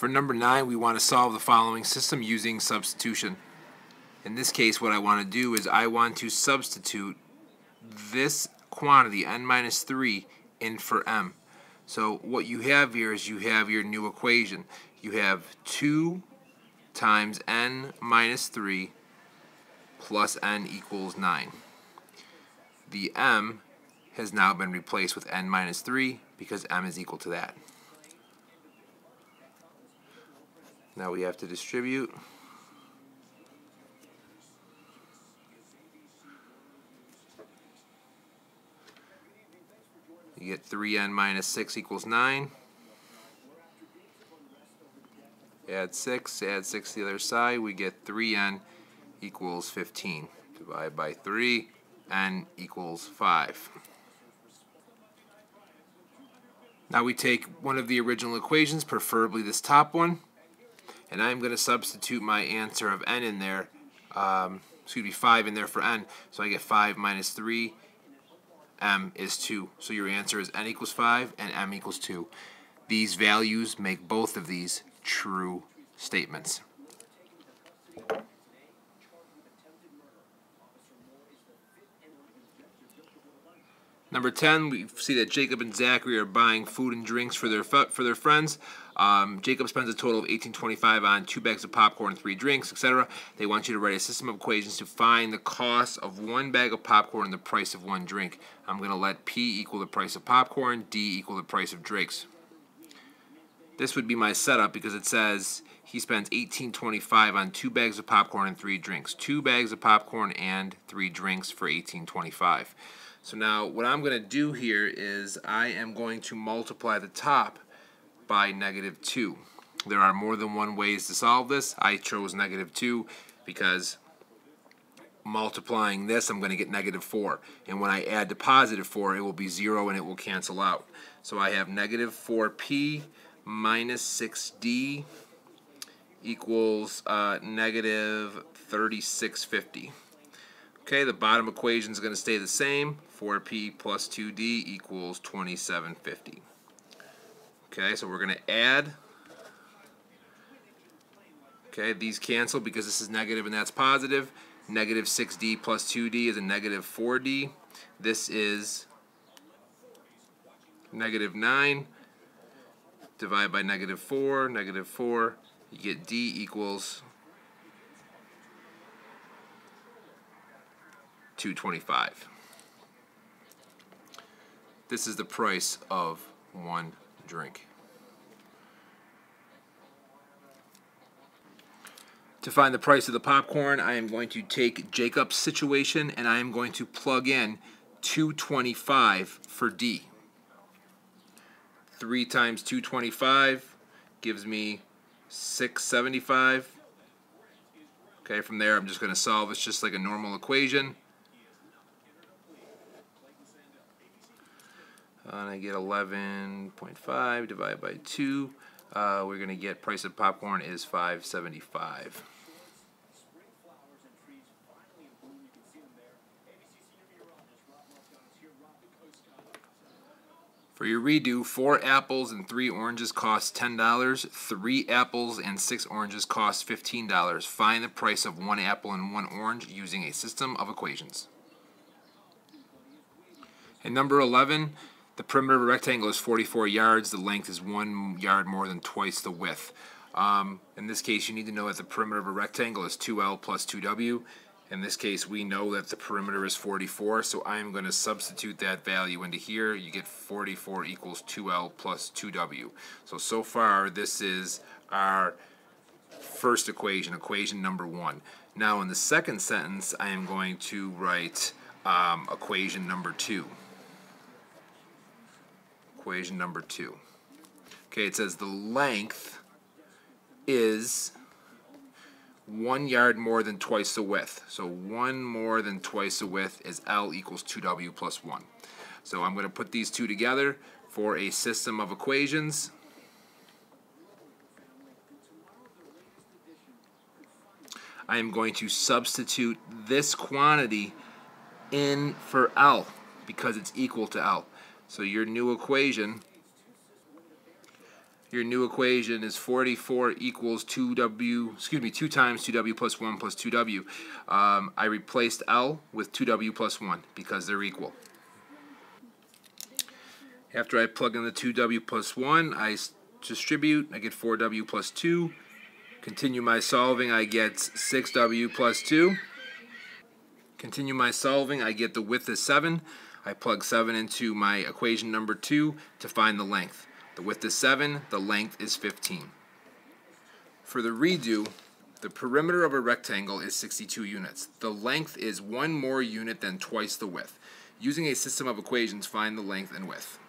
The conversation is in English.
For number 9, we want to solve the following system using substitution. In this case, what I want to do is I want to substitute this quantity, n minus 3, in for m. So what you have here is you have your new equation. You have 2 times n minus 3 plus n equals 9. The m has now been replaced with n minus 3 because m is equal to that. Now we have to distribute. You get 3n minus 6 equals 9. Add 6 to the other side. We get 3n equals 15. Divide by 3, n equals 5. Now we take one of the original equations, preferably this top one, and I'm going to substitute my answer of n in there, 5 in there for n, so I get 5 minus 3, m is 2. So your answer is n equals 5 and m equals 2. These values make both of these true statements. Number 10, we see that Jacob and Zachary are buying food and drinks for their friends. Jacob spends a total of $18.25 on 2 bags of popcorn, 3 drinks, etc. They want you to write a system of equations to find the cost of 1 bag of popcorn and the price of 1 drink. I'm going to let P equal the price of popcorn, D equal the price of drinks. This would be my setup because it says he spends $18.25 on 2 bags of popcorn and 3 drinks. 2 bags of popcorn and 3 drinks for $18.25. So now what I'm going to do here is I am going to multiply the top by -2. There are more than one ways to solve this. I chose -2 because multiplying this I'm going to get -4. And when I add to +4 it will be 0 and it will cancel out. So I have -4p minus 6d equals -3650. Okay, the bottom equation is going to stay the same. 4p plus 2d equals 2750. Okay, so we're going to add. Okay, these cancel because this is negative and that's positive. -6d plus 2d is a -4d. This is -9. Divide by -4, you get d equals 225. This is the price of 1 drink. To find the price of the popcorn, I am going to take Jacob's situation and I am going to plug in 225 for D. 3 times 225 gives me 675. Okay, from there I'm just going to solve this just like a normal equation. And I get 11.5 divided by 2. We're going to get price of popcorn is $5.75. For your redo, 4 apples and 3 oranges cost $10. 3 apples and 6 oranges cost $15. Find the price of 1 apple and 1 orange using a system of equations. And number 11, the perimeter of a rectangle is 44 yards. The length is 1 yard more than twice the width. In this case, you need to know that the perimeter of a rectangle is 2L plus 2W. In this case, we know that the perimeter is 44, so I am going to substitute that value into here. You get 44 equals 2L plus 2W. So far, this is our first equation, equation number 1. Now, in the second sentence, I am going to write equation number 2. Equation number 2. Okay, it says the length is 1 yard more than twice the width. So 1 more than twice the width is L equals 2W plus 1. So I'm going to put these two together for a system of equations. I am going to substitute this quantity in for L because it's equal to L. So your new equation Your new equation is 44 equals 2 times 2w plus 1 plus 2w. I replaced L with 2w plus 1 because they're equal. After I plug in the 2w plus 1, I distribute. I get 4w plus 2. Continue my solving, I get 6w plus 2. Continue my solving, I get the width is 7. I plug 7 into my equation number 2 to find the length. The width is 7, the length is 15. For the redo, the perimeter of a rectangle is 62 units. The length is one more unit than twice the width. Using a system of equations, find the length and width.